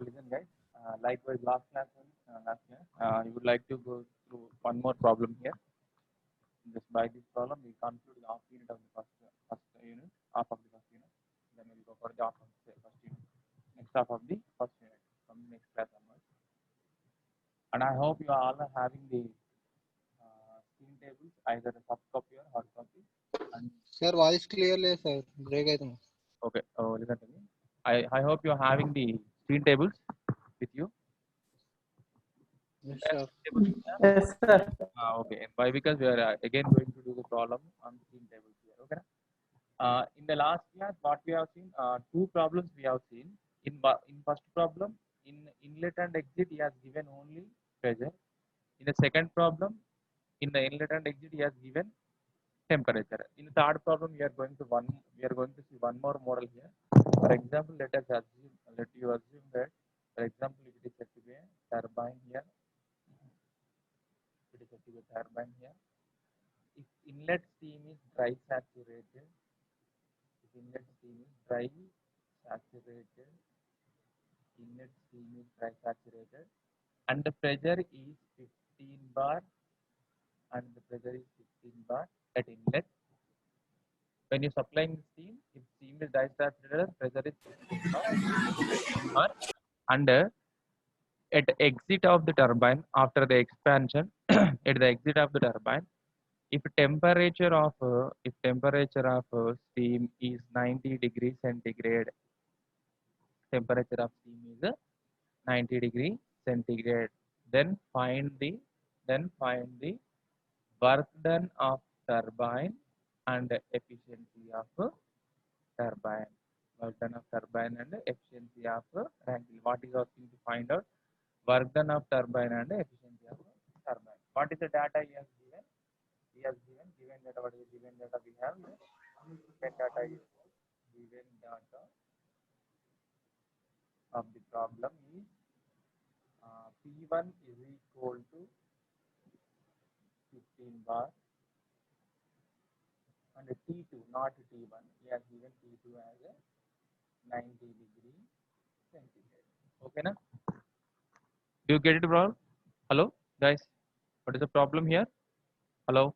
listen, guys. Likewise, last class, you would like to go through one more problem here. Just by this problem, we conclude the half unit of the first unit, half of the first unit. Then we'll go for the half of the first unit. Next half of the first unit from the next class onwards. And I hope you all are having the screen tables, either a soft copy or hard copy. And Sir, voice clearly, sir. Break it. okay, listen to me. I hope you are having the screen tables with you. Yes, sir. Yes, sir. Okay. Why? Because we are again going to do the problem on screen tables here. Okay. In the last class, what we have seen, two problems we have seen. In first problem, in inlet and exit, he has given only pressure. In the second problem, in the inlet and exit, he has given temperature. In the third problem, we are going to see one more model here. For example, let you assume that, for example, if it is said to be a turbine here. It is said to be a turbine here. If inlet steam is dry saturated, inlet steam is dry saturated, and the pressure is 15 bar, at inlet. When you're supplying steam, if steam is dry saturated, pressure is 15 bar, and at exit of the turbine after the expansion, at the exit of the turbine, if temperature of steam is 90 degrees centigrade, temperature of steam is 90 degree centigrade, then find the work done of turbine and efficiency of turbine. Work done of turbine and efficiency of Rankine. What is asking to find out? Work done of turbine and efficiency of turbine. What is the data he has given? He has given data. What is the given data we have here? Given data is given data of the problem is P1 is equal to 15 bar and T2, not T1. He has given T2 as a 90 degree centigrade. Okay, na? Do you get it, bro? Hello, guys. What is the problem here? Hello.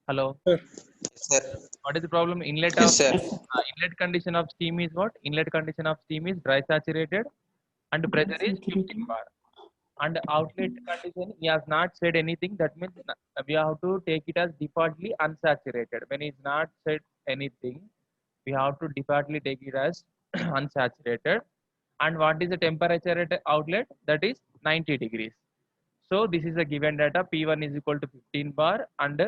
Hello. Yes, sir. What is the problem? Inlet condition of steam is what? Inlet condition of steam is dry saturated and pressure is 15 bar. And outlet condition, he has not said anything. That means we have to take it as defaultly unsaturated. When he's not said anything, we have to defaultly take it as unsaturated. And what is the temperature at outlet? That is 90 degrees. So this is the given data. P1 is equal to 15 bar and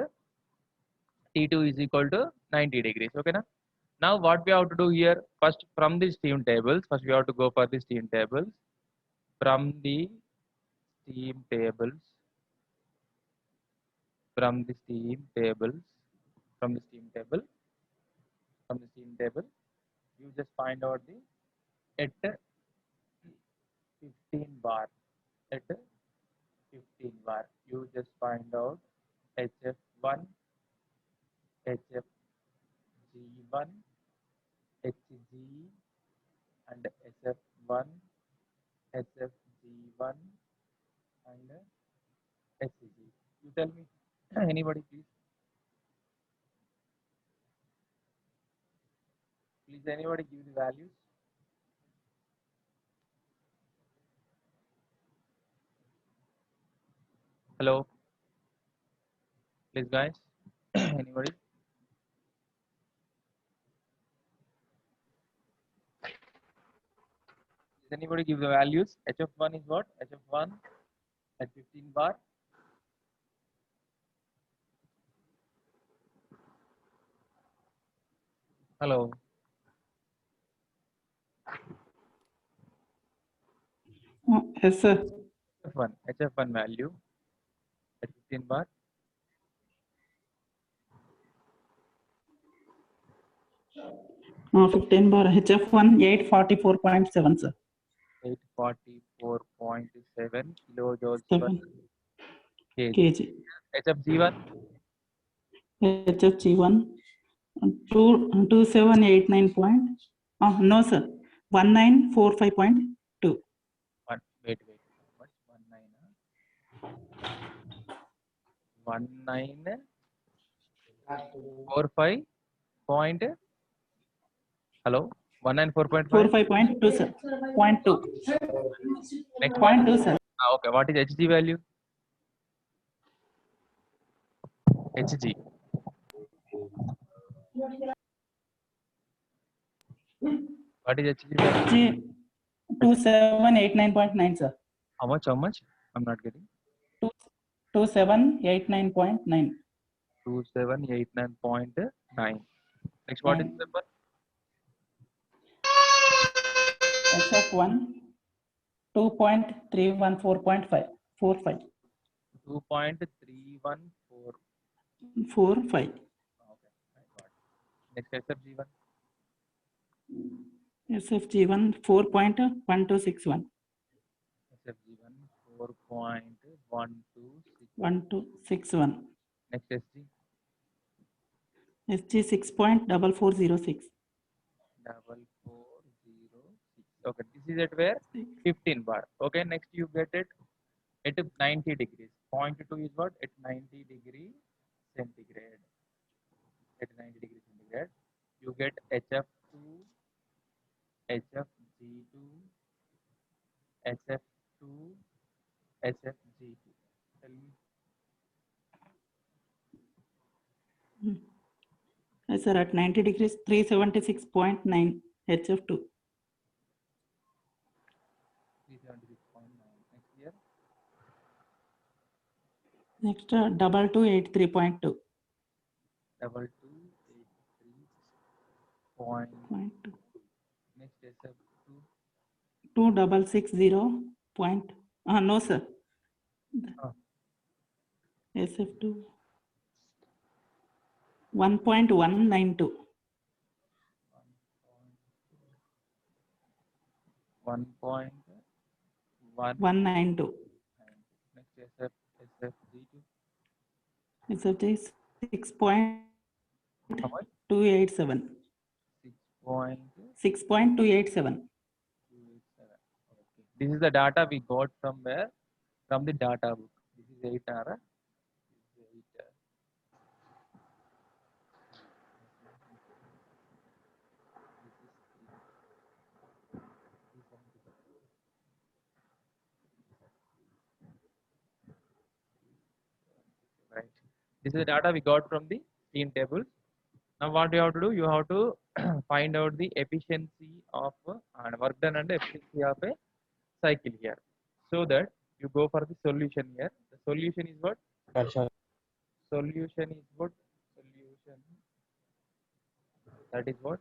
T2 is equal to 90 degrees. Okay, na? Now what we have to do here, first from the steam tables, first we have to go for the steam tables. From the steam tables, you just find out the at 15 bar, you just find out HF1, HFG1, HG and SF1, HFG1 and HG. You tell me, anybody please. Please, anybody give the values. Hello. Please, guys. Anybody? Does anybody give the values? HF1 is what? HF1 at 15 bar. Hello. Yes, sir. HF1 value at 15 bar. No, 15 bar HF1 844.7, sir. 844.7 kilojoules per 7 kg. HFG1. HFG1 2789. No, sir. 1945.2. Wait. What's 1945 point? Hello, 194.5. 45.2, sir. Point 2. Next Point one. 2, sir. Okay, what is Hg value? Hg. What is Hg value? 2789.9, sir. How much? I'm not getting. 2789.9. 2789.9. Next, what is the number? SF1 2.314.5. 45. 2.314. 45. Okay, I got it. Next, SFG1. SFG1 4.1261. SFG1 4.126. 1261. Next, SG. SG 6.4406. 4406. Okay, this is at where? 15 bar. Okay, next you get it at 90 degrees. 0.2 is what? At 90 degree centigrade. At 90 degree centigrade, you get HF2, HFG2, SF2, SFG2. Tell me. Yes, sir, at 90 degrees, 376.9 HF2. 376.9. Next year. Next, 2283.2. 2283.2. Next SF2. 2660. No, sir. Oh. SF2. 1.192. 1.192. Next SFG2. SFG 6.287. How much? 6.287. 6.287. Okay. This is the data we got from where? From the data book. This is 8 hour. This is 8 hour. Right. This is the data we got from the scene table. Now what you have to do? You have to find out the efficiency of and work done and efficiency of a cycle here. So that you go for the solution here. The solution is what? Solution is what? Solution. That is what?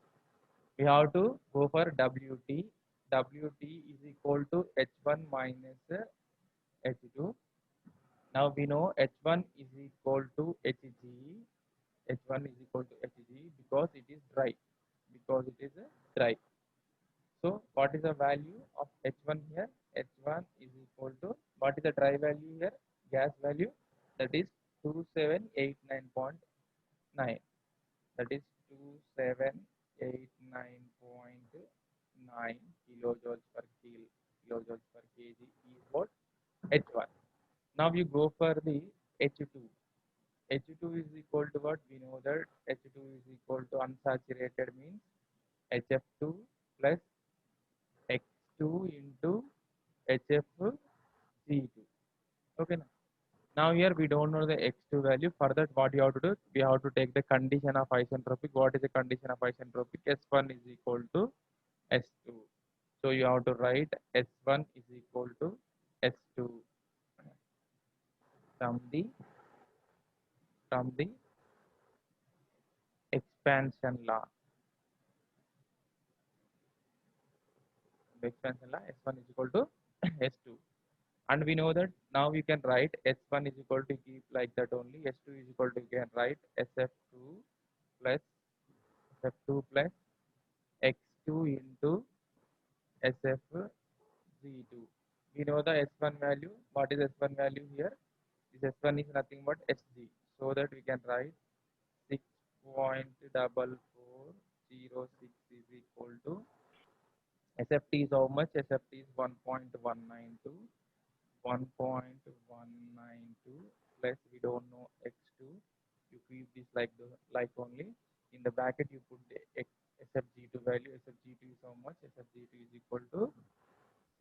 We have to go for WT. WT is equal to H1 minus H2. Now we know H1 is equal to Hg. H1 is equal to Hg because it is dry. Because it is dry. So what is the value of H1 here? H1 is equal to, what is the dry value here? Gas value, that is 2789.9. That is 2789.9 kilojoules per kilojoules per kg is what? H1. Now you go for the H2. H2 is equal to what? We know that H2 is equal to unsaturated means HF2 plus X2 into HFG2. Okay. Now here we don't know the X2 value. For that, what you have to do? We have to take the condition of isentropic. What is the condition of isentropic? S1 is equal to S2. So you have to write S1 is equal to S2 from the expansion law. The expansion law, S1 is equal to S2. And we know that now we can write S1 is equal to keep like that only. S2 is equal to, you can write SF2 plus X2 into SFG2. We know the S1 value. What is S1 value here? This S1 is nothing but Sg. So that we can write 6.4406 is equal to SFT is how much? SFT is 1.192. 1.192 plus we don't know x2. You keep this like only. In the bracket you put the SFG2 value. SFG2 is how much? SFG2 is equal to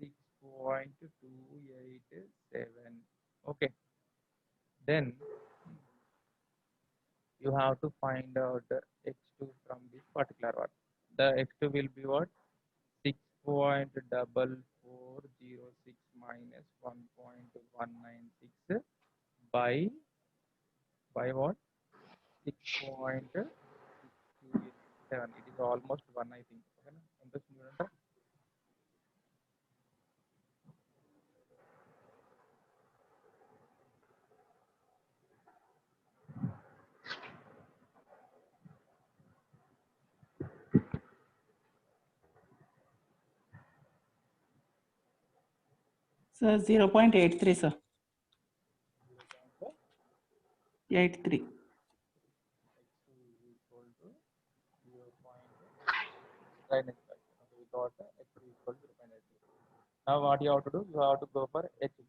6.287. Okay. Then you have to find out the x2 from this particular one. The x2 will be what? 6.4406 minus 1.196 by what? 6.627. It is almost 1, I think. Okay, na? Interesting, student? Sir, 0.83, sir. 83. x2 is equal to 0. Right next question. Okay, we got x2 is equal to 0.83. Now what you have to do? You have to go for h2.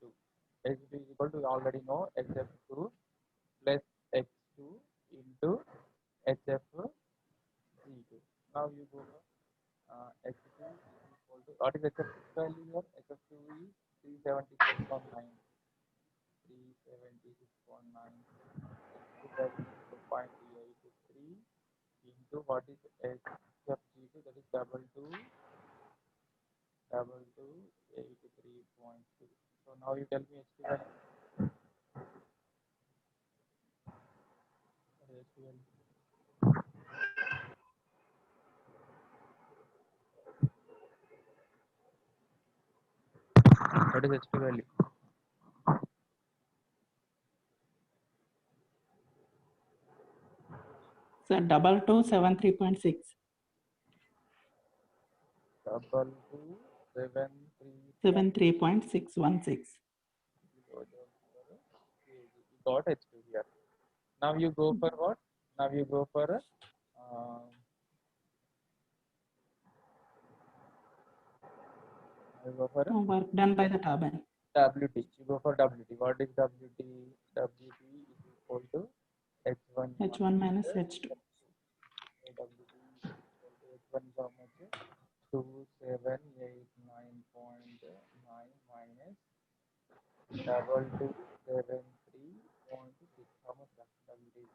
h2 is equal to, you already know, hf2 plus x2 into hf g2. Now you go for h2 is equal to, what is hf value here? hf2 is 376.9. 376.9. H2 value is 0.383 into what is hfg2, that is 223.2. So now you tell me h2 value. What is h2 value? What is h2 value? Sir, 2273.6. 2273 73.616. got h2 here. Now you go for what? Now you go for Work done by the turbine. WT. You go for WT. What is WT? WT is equal to H1. H1 minus H2. So WT is equal to H1 is how much? 2789.9 minus 2273.6. How much WT is equal to?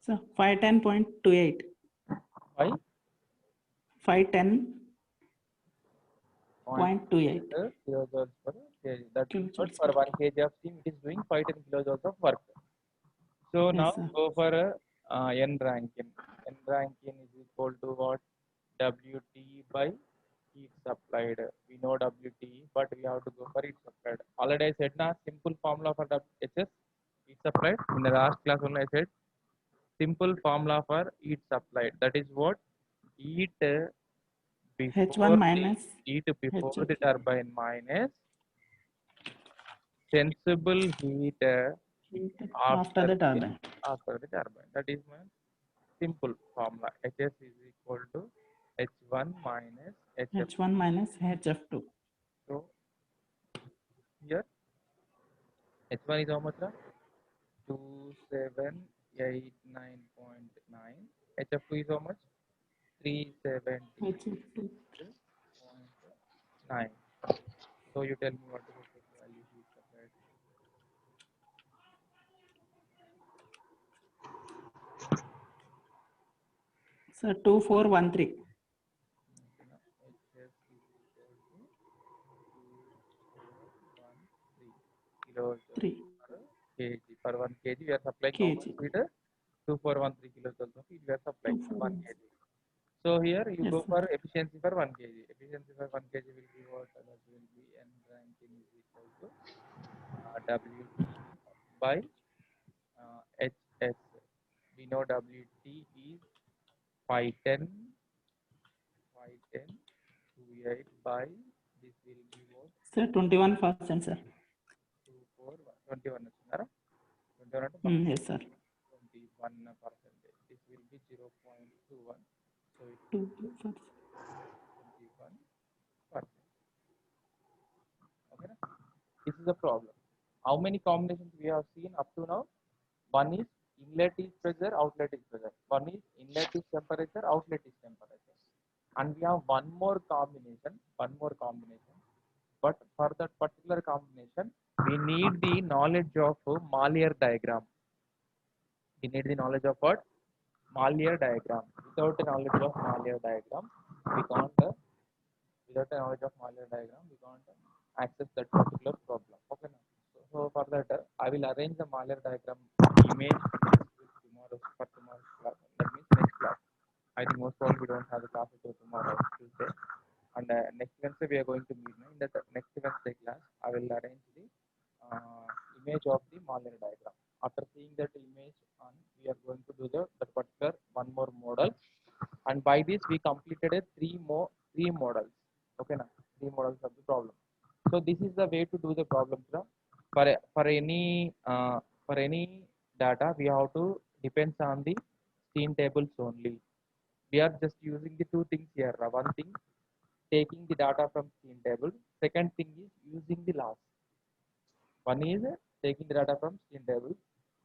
So 510.28. Why? 510.28. Kilojoules per kg. That means what? Kilojoules For per 1 kg of steam, it is doing 510 kilojoules of work. So Yes, now sir. go for N Rankine. N Rankine is equal to what? WT by heat supplied. We know WT, but we have to go for heat supplied. Already I said na simple formula for HS heat supplied. In the last class only I said simple formula for heat supplied. That is what? Heat before H1 minus heat before HF. the turbine minus sensible heat After the turbine. after the turbine. That is my simple formula. HS is equal to H1 minus HF. H1 minus HF2. So here H1 is how much? 2789.9. HF2 is how much? 376.9. HF2. So you tell me what is the value heat supplied. So 2413. HS is equal to 2413 kilojoules 3 per kg. Per 1 kg, we are supplying how much kg. heat? 2413 kilojoules of heat we are supplying for 1 2413. kg. So here you Yes, go sir. for efficiency for 1 kg. Efficiency for 1 kg will be what? That will be N Rankine is equal to WT by HS. We know WT is 510 28 by this will be what Sir, 21%, sir. 21 వచ్చిందా 21 అంటే Yes, sir. 21%. This will be 0.21. So it 2%. 21%. Okay. This is the problem. How many combinations we have seen up to now? One is inlet is pressure, outlet is pressure. One is inlet is temperature, outlet is temperature. And we have one more combination. But for that particular combination, we need the knowledge of Mallier diagram. We need the knowledge of what? Mallier diagram. Without the knowledge of Mallier diagram, we can't. Without the knowledge of Mallier diagram, we can't access that particular problem. Okay. So for that, I will arrange the Mallier diagram image tomorrow's class. That means next class. I think most probably we don't have the class until tomorrow, Tuesday. And next Wednesday we are going to meet. In that next Wednesday class, I will arrange the image of the Mallier diagram. After seeing that image, we are going to do that particular one more model. And by this we completed three models. Okay, now 3 models of the problem. So this is the way to do the problem. For any data, we have to depends on the Steen tables only. We are just using the two things here. One thing, taking the data from Steen table. Second thing is using the laws. One is taking the data from Steen table.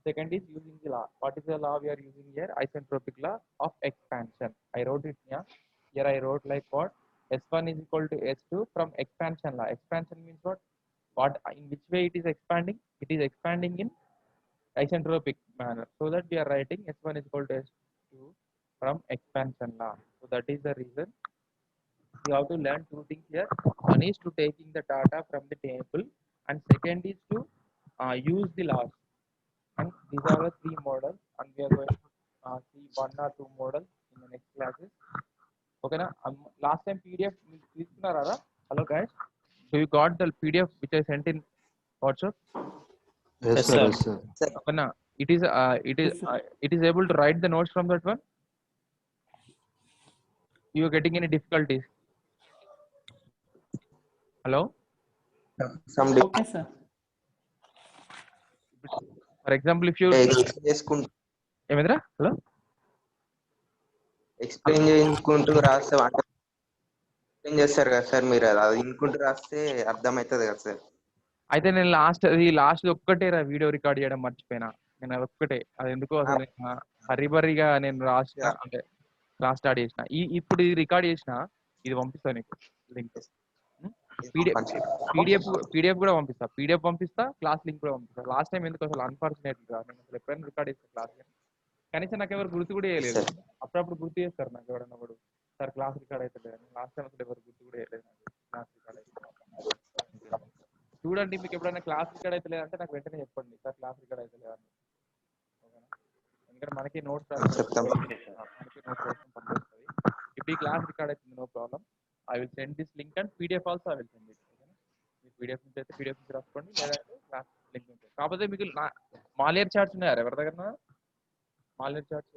Second is using the law. What is the law we are using here? Isentropic law of expansion. I wrote it here. Here I wrote like what? S1 is equal to S2 from expansion law. Expansion means what? In which way it is expanding? It is expanding in isentropic manner. So that we are writing S1 is equal to S2 from expansion law. So that is the reason you have to learn two things here. One is to taking the data from the table, and second is to use the laws. And these are the 3 models, and we are going to see 1 or 2 models in the next classes. Okay, na? Last time PDF hello guys, so you got the PDF which I sent in WhatsApp? Yes, sir. Yes, sir. Okay, na? It is able to write the notes from that one. You are getting any difficulties? Hello. Okay, sir. For example, if you ఏమైందిరా hello explain చేసుకుంటూ రాస్తే explain చేస్తారు కదా sir, మీరు అది ఇన్కుంటూ రాస్తే అర్థమవుతుంది కదా సార్. అయితే నేను లాస్ట్ ఒక్కటే వీడియో రికార్డ్ చేయడం మర్చిపోయినా. నేను అది ఒక్కటే, అది ఎందుకో అసలు హరిబరిగా నేను అంటే క్లాస్ స్టార్ట్ చేసిన. ఇప్పుడు ఇది రికార్డ్ చేసిన, ఇది పంపిస్తా నీకు లింక్. పీడిఎఫ్ కూడా పంపిస్తా, క్లాస్ లింక్ కూడా పంపిస్తా. లాస్ట్ టైం ఎందుకు అసలు అన్ఫార్చునేట్ గా నేను అసలు ఎప్పుడైనా రికార్డ్ చేస్తాను క్లాస్, కనీసం నాకు ఎవరు గుర్తు కూడా చేయలేదు. అప్పుడప్పుడు గుర్తు చేస్తారు నాకు ఎవరన్నా కూడా, సార్ క్లాస్ రికార్డ్ అవుతుంది. లాస్ట్ టైం అసలు ఎవరు గుర్తు కూడా చేయలేదు నాకు క్లాస్ రికార్డ్ అవుతుంది. చూడండి, మీకు ఎప్పుడైనా క్లాస్ రికార్డ్ అయితే లేదంటే నాకు వెంటనే చెప్పండి, సార్ క్లాస్ రికార్డ్ అయితే లేదని. ఓకేనా? ఎందుకంటే మనకి నోట్స్ పనిచేస్తుంది. ఇప్పుడు ఈ క్లాస్ రికార్డ్ అవుతుంది, no problem. I will send this link and PDF also I will send it. ఓకేనా? మీకు పీడిఎఫ్ నుంచి అయితే పీడిఎఫ్ నుంచి రాసుకోండి, లేదంటే క్లాస్ లింక్ ఉంటుంది. కాకపోతే మీకు మాలియర్ చార్ట్స్ ఉన్నాయా ఎవరి దగ్గర? మాలియర్ చార్ట్స్,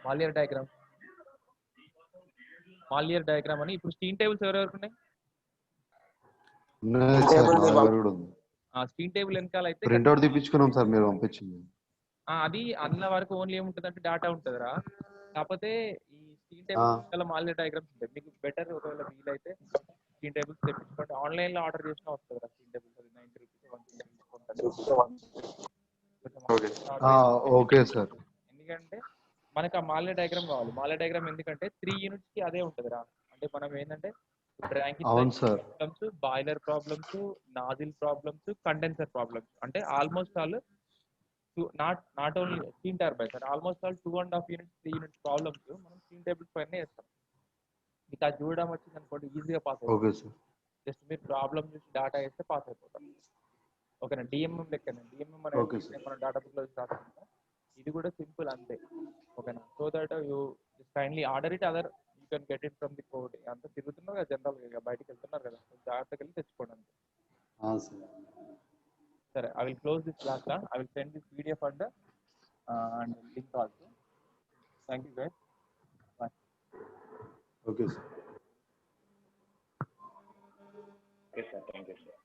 మాలియర్ డయాగ్రామ్ అని ఇప్పుడు స్టీన్ టేబుల్స్ ఎవరెవరికి ఉన్నాయి? స్టీన్ టేబుల్ వెనకాల అయితే ప్రింట్అవుట్ తీపించుకున్నాం సార్, మీరు పంపించింది. అది అందులో వరకు ఓన్లీ ఏముంటుంది అంటే డేటా ఉంటుందిరా. కాకపోతే ఈ స్టీన్ టేబుల్ మాలియర్ డయాగ్రామ్స్ ఉంటాయి. మీకు బెటర్ ఒకవేళ వీలైతే స్టీన్ టేబుల్స్ తెప్పించుకోండి. ఆన్లైన్ లో ఆర్డర్ చేసినా వస్తుంది స్టీన్ టేబుల్స్. అది 90 రూపీస్ 120. Okay sir. ఎందుకంటే మనకు ఆ మాలియర్ డయాగ్రామ్ కావాలి. మాలియర్ డయాగ్రామ్ ఎందుకంటే 3 యూనిట్స్ కి అదే ఉంటుందిరా. అంటే మనం ఏంటంటే problems, boiler problems, nozzle problems, condenser problems, అంటే almost all not only steam turbines, అంటే almost all 2.5 units 3 units problems మనం స్టీమ్ టేబుల్స్ పైన వేస్తాం. మీకు అది చూడడం వచ్చింది అనుకోండి, ఈజీగా పాస్ అవుతుంది. జస్ట్ మీరు ప్రాబ్లమ్ చూసి డేటా వేస్తే పాస్ అయిపోతారు. ఓకేనా? డిఎంఎం లెక్కనే, డిఎంఎం మనం డేటా బుక్ లో రాసుకుంటాం. ఇది కూడా సింపుల్ అంతే. ఓకేనా? So that you kindly order it, other you can get it from the code. అంతా తిరుగుతున్నారు కదా జనరల్ గా, బయటకు వెళ్తున్నారు కదా, జాగ్రత్తగా వెళ్ళి తెచ్చుకోండి అంతే. సరే, I will close this class. I will send this PDF and link also. Thank you guys. Okay sir. Okay sir, thank you sir.